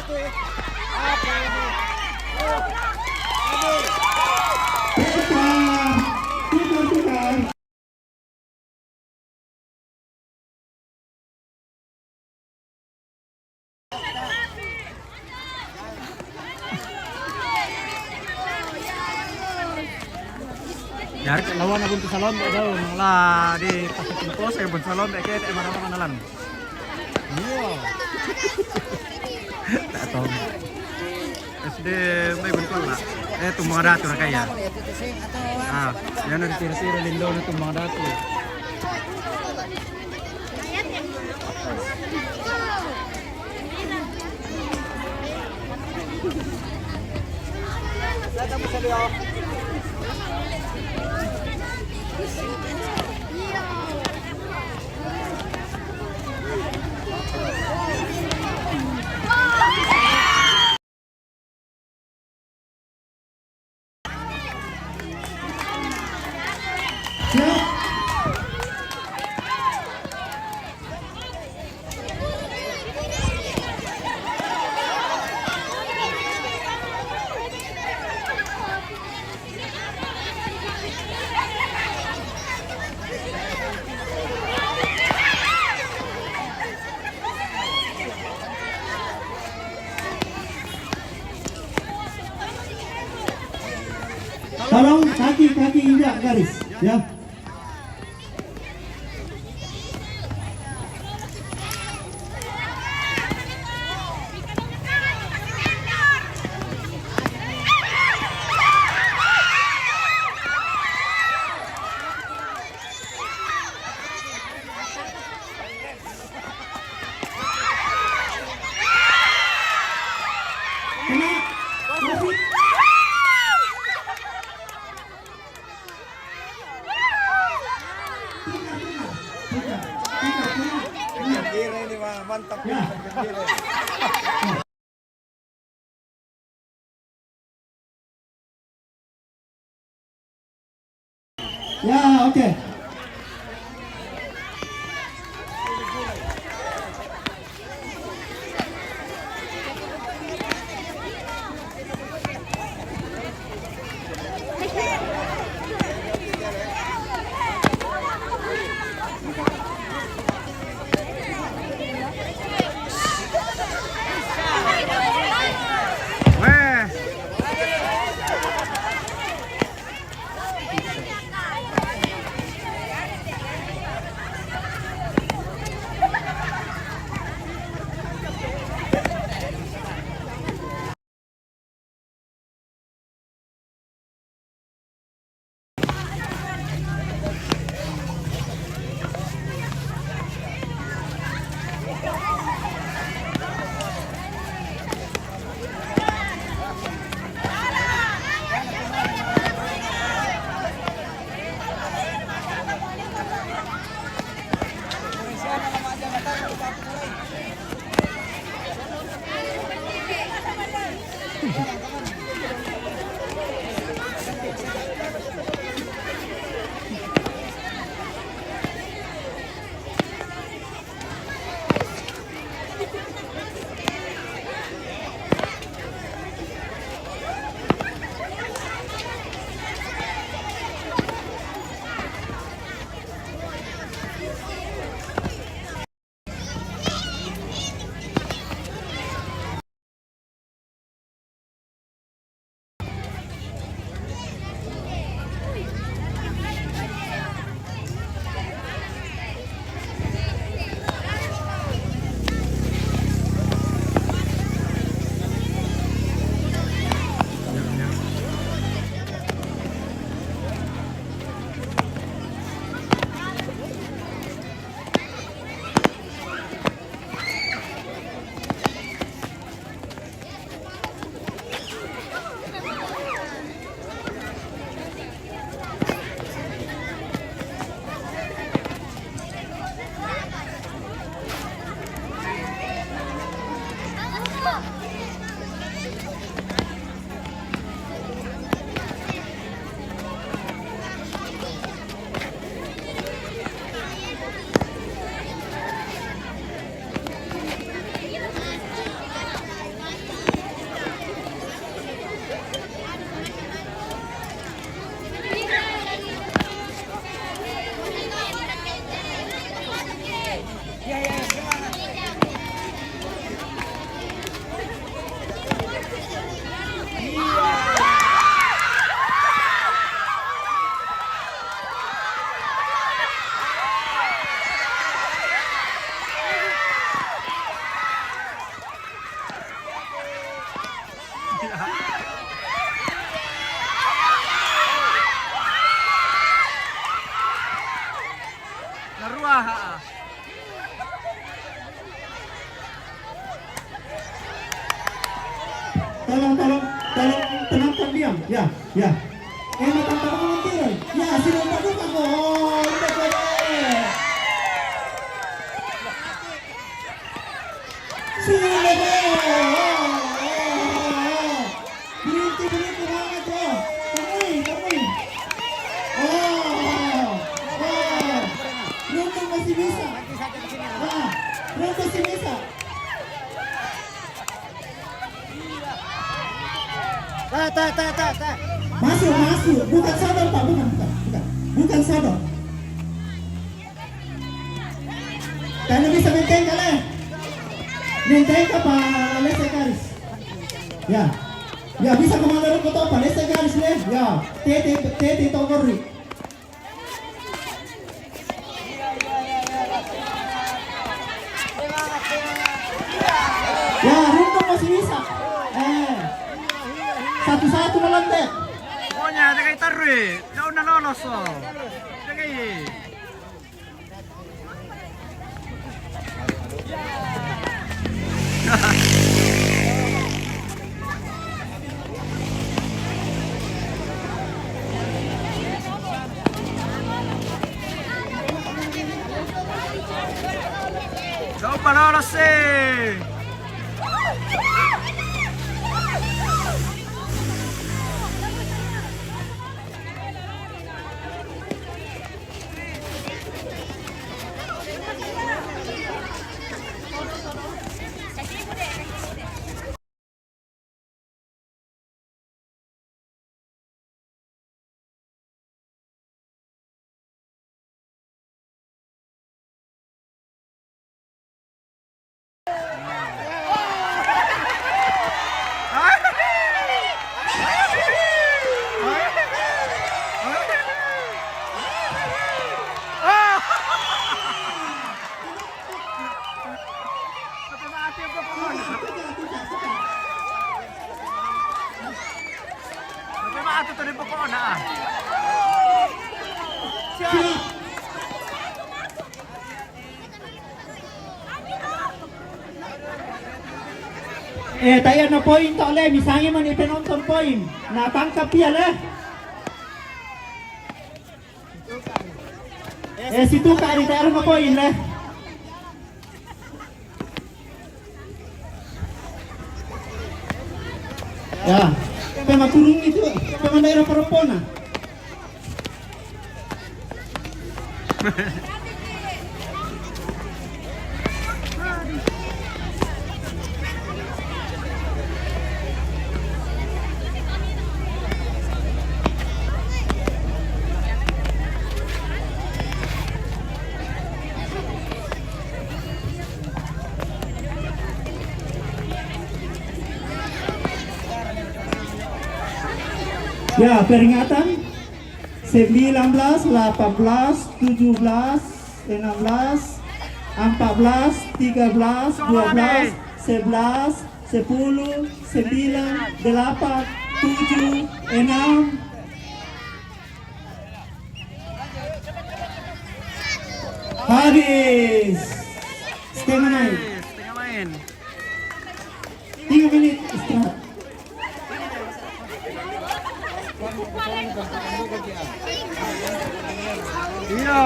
Dari lawan abun tu salon daw lah di pasok pos ay bun salon ay kaya mana manalan. Wow. Tak tahu. SD may bun ko na. Itong mga dato na kaya. Yan na tira-tira lindo na itong mga dato. Tolong kaki-kaki injak garis, ya. Mantap ya. Ya, oke. tolong tenangkan diam. Ya, ya. Matang mentir. Ya, sini buka gol. Udah boleh. Sini gol. Berhenti banget ya. Kamui. Beruntung masih bisa. Nah, beruntung masih bisa. Masuk. Bukan sadar Pak, bukan sadar. Kalian bisa maintain kalian. Maintain apa lesai garis. Ya. Ya bisa kemana ke topan lesai garis leh. Ya. Tete togori. Ya, Runtung masih bisa. Satu-satu melandek. Pokoknya ada kayak tarik. Jauh na lolos oh. Kayak. Jauh pa lolos eh. Ato to rin po ko na. Tayo na point oleh, misalnya man ipenonton point. Natangkap dia leh. Situ kari tayo na point leh. Ya, tema turun itu, tema daerah perempuan. Ya, peringatan 19, 18, 17, 16, 14, 13, 12, 11, 10, 9, 8, 7, 6. Habis. Setengah main. 3 menit istirahat. Iya,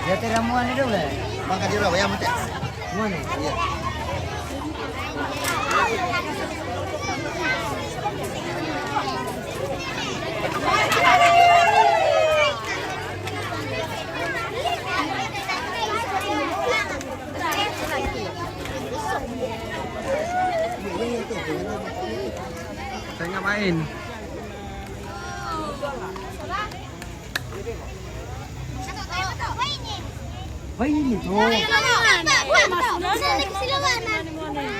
Ya tiramuan itu boleh. Mangka di rawa ya mate. Mana? Iya. saya nggak main. Wah ini tuh.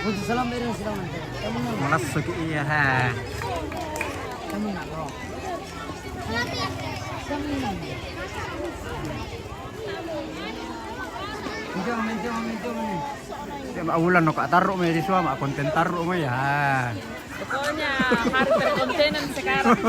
Untuk salam beri silaman. Malas lagi iya ha. Kamu nak roh. Medyo. Di maulan no ka taro may diswa ma konten taro mo ya. Pokoknya harus berkontenan sekarang.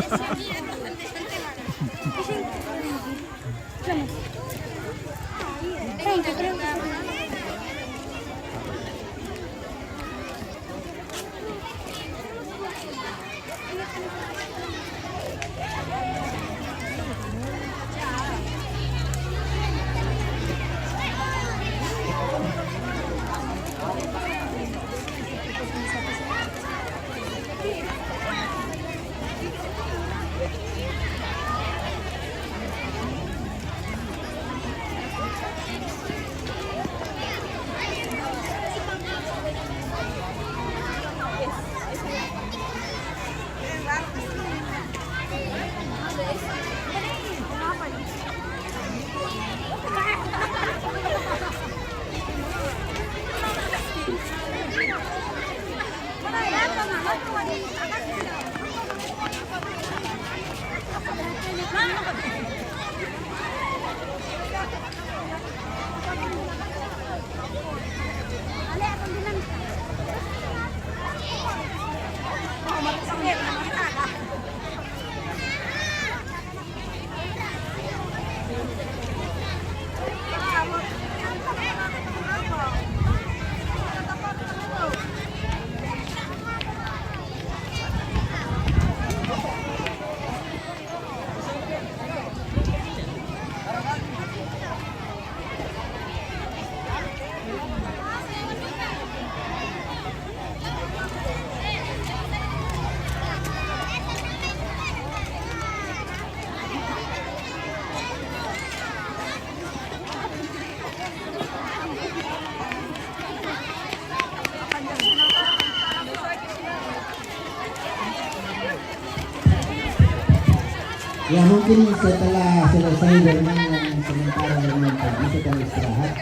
Ya mungkin setelah selesai berenang yang sementara berenang pagi setelah istirahat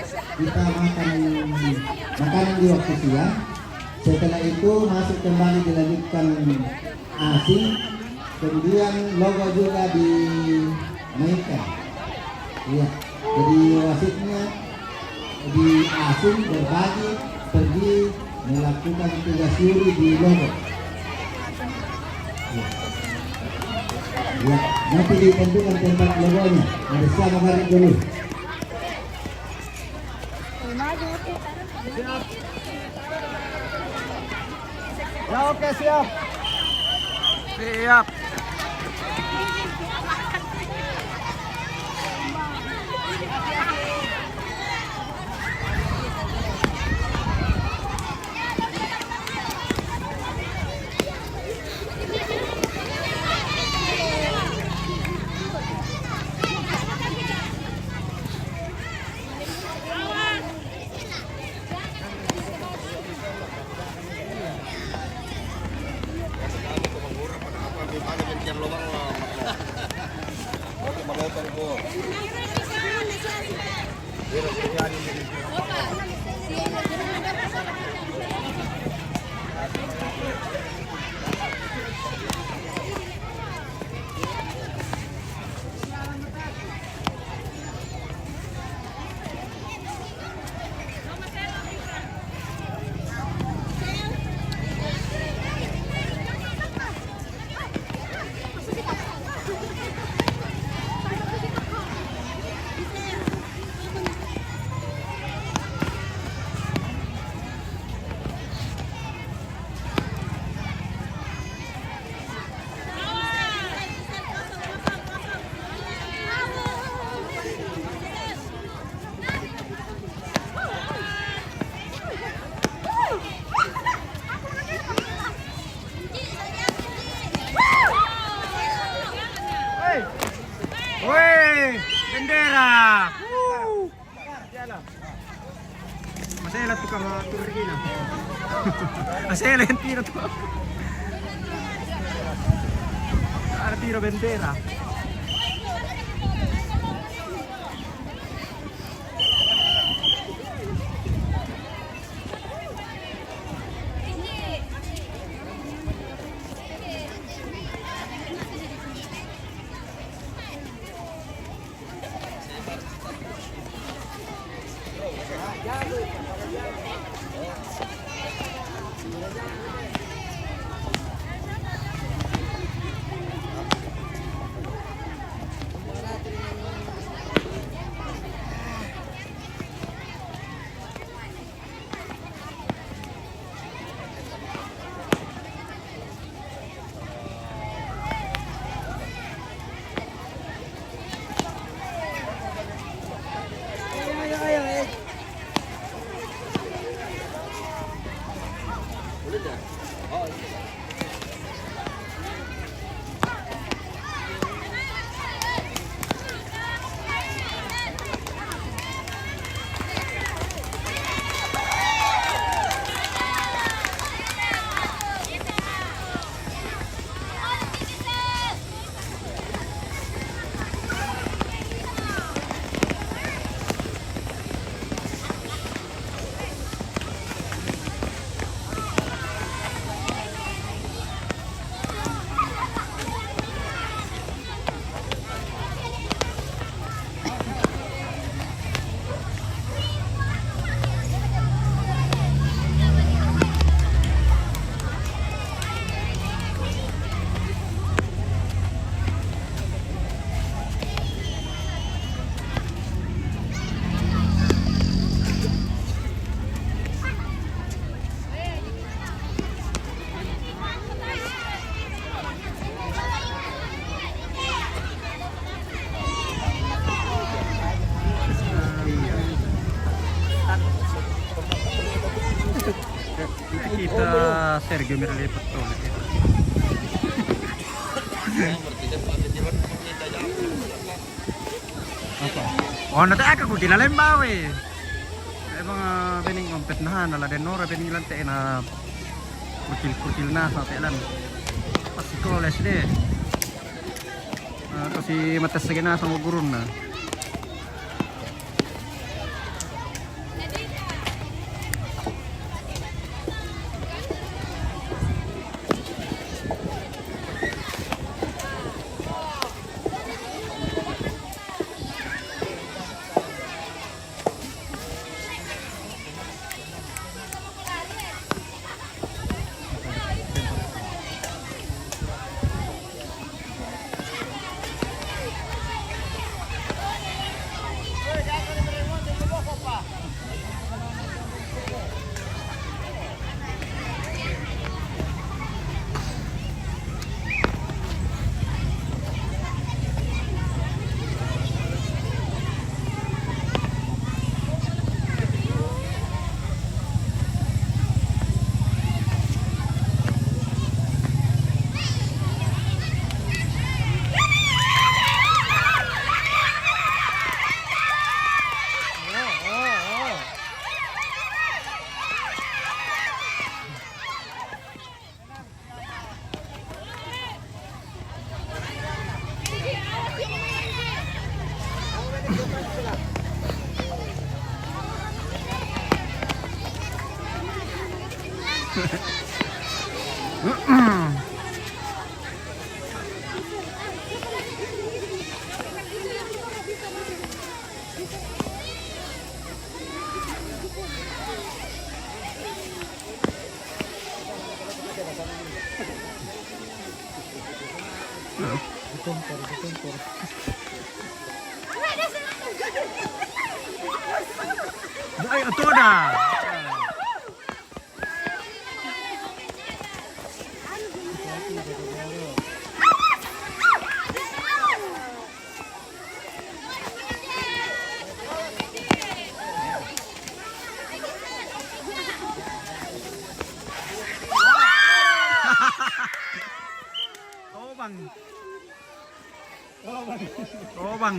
kita makan makanan di waktu siang. Setelah itu masuk kembali dilanjutkan asing, kemudian logo juga dimainkan. Ya, jadi wasitnya di asing berbagi pergi melakukan tugas juri di logo. Ya, nanti ditentukan tempat logonya. Ada siapa garis dulu. Ya oke siap. Siap. Woi, bendera. Masela tukang turina. Masela yang tiro tuh. Ada tiro bendera. Kita Sergio Miralipat to. Oh, nanti aku kilalain bawe. Mga bening kompet na nala den nora bening lante na kutil na sa telan. Pas college deh. Kasi matas sa gina sa gurun na. Ay, ito na! Tobang. Tobang.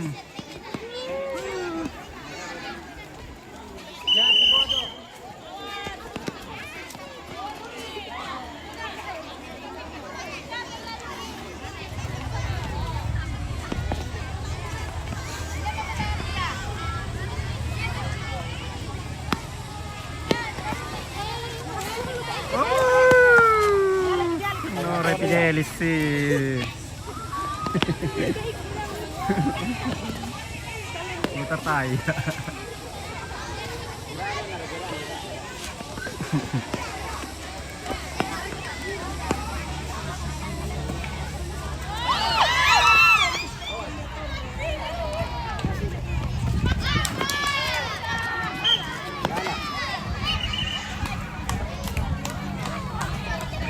Fidelis sih. Muter tai.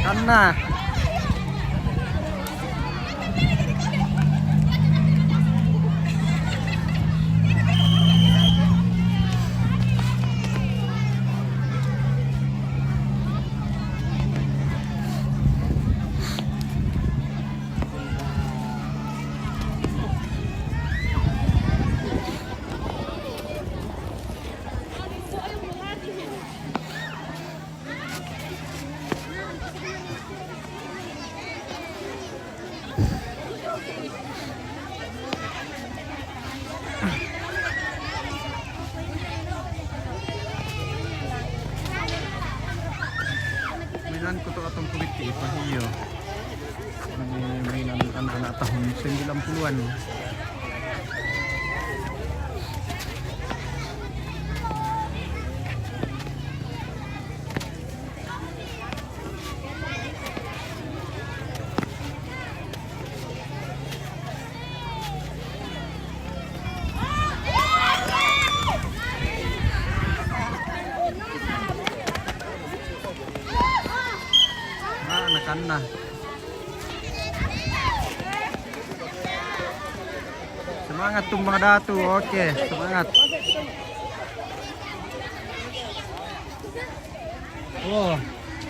Karena mainan ko to atong kulit ipahiyo. Mainan anak-anak tahun 90-an. Nakan na. Semangat tuh mga datu. Oke, semangat. Oh,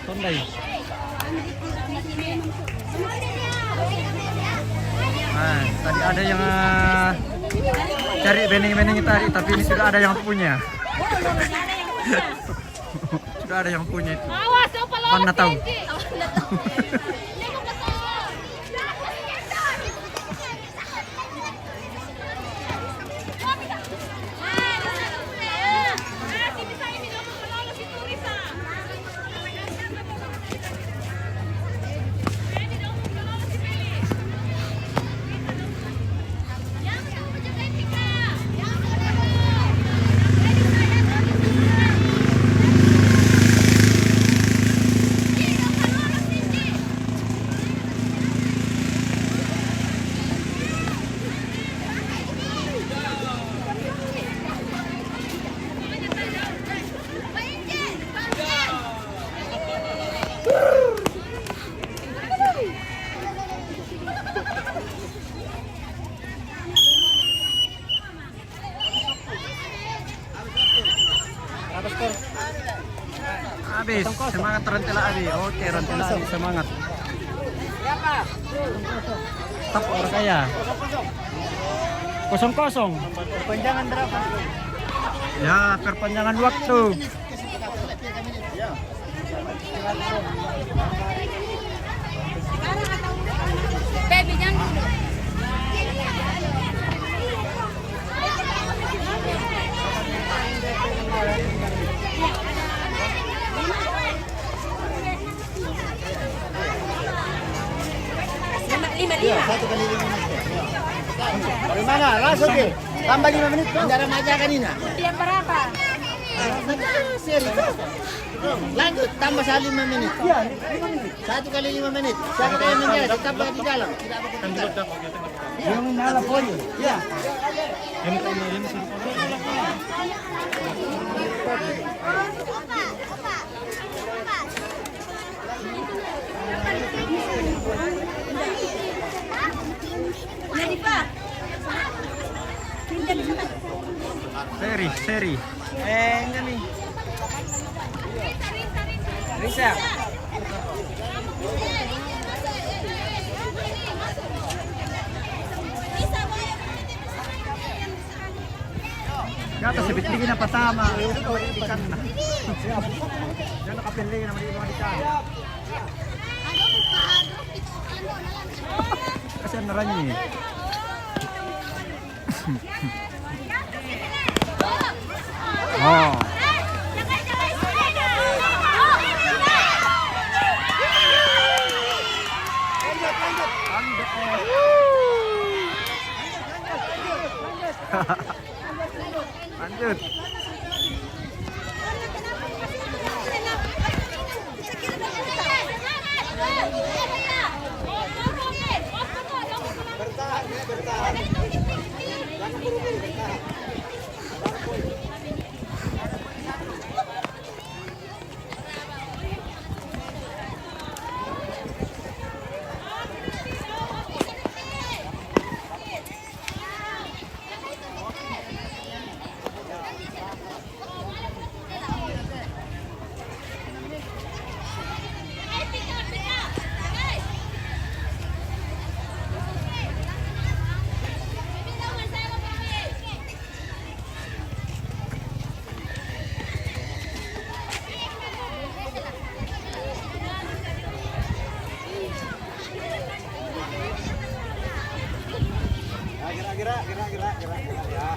tonday. Nah, tadi ada yang cari bening-bening tadi, tapi ini sudah ada yang punya. Sudah ada yang punya itu. Mana tahu? Habis, semangat Rantela Abi. Oke, Rantela Abi semangat. Tetap orang kaya. 0-0. Perpanjangan berapa? Ya, perpanjangan waktu. Baby, jangan dulu. Lima. 1 kali 5 menit. Bagaimana? Langsung deh. Tambah 5 menit. Bandara Maja kanina. Yang berapa? Seri. Lanjut, tambah 5 menit. Iya, 5 menit. 1 kali 5 menit. Siapa yang menjadi? Tambah di dalam. Tidak apa kita. Yang menala polio. Iya. Seri. Ini nih. Risa. Kata sebit lagi na patama. Ikan na. Yan nakapili na mali mga ikan. Kasi ang naranyi. Oh. Lanjut. Gerak ya.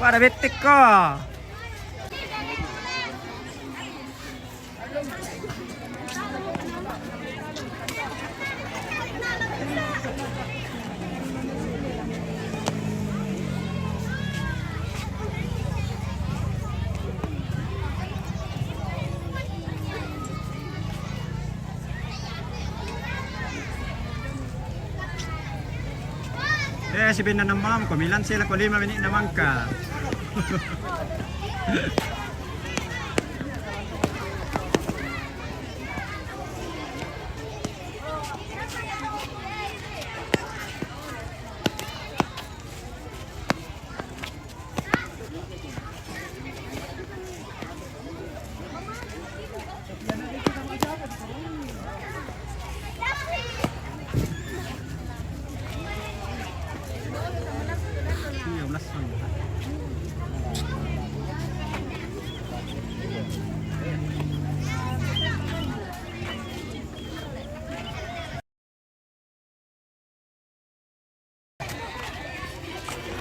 Wah, ada betik ko. Si Bina ng mom, kumilan sila ko 5 minit naman ka.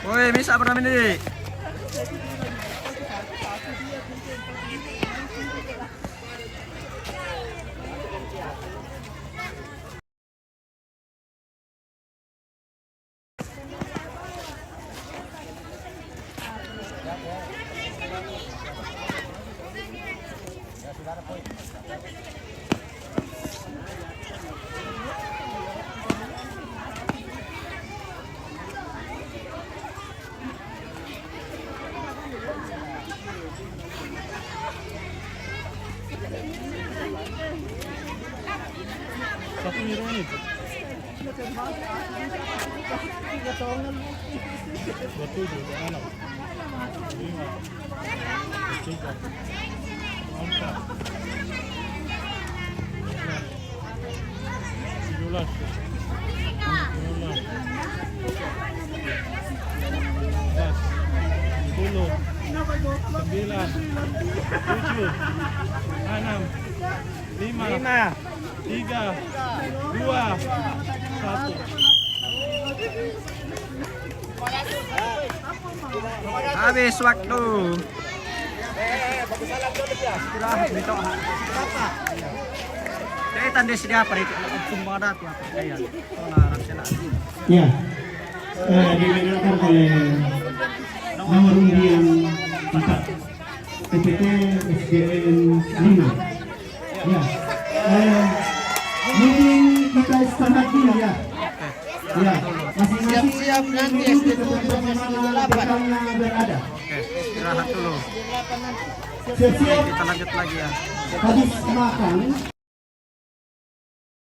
Woi, misa apa namanya ini? Habis waktu. Istirahat dito. Kaya tanda sila pa rin. Semua dati apa kaya. Pengarap sila. Ya, dimenangkan oleh nomor undian 4 PPT SDN 5. Ya, mungkin kita istirahat dulu ya. Ya, masing-masing Siap-siap nanti SD7 sama SD8. berada. Oke, istirahat dulu. Siap-siap Kita lanjut lagi ya. habis makan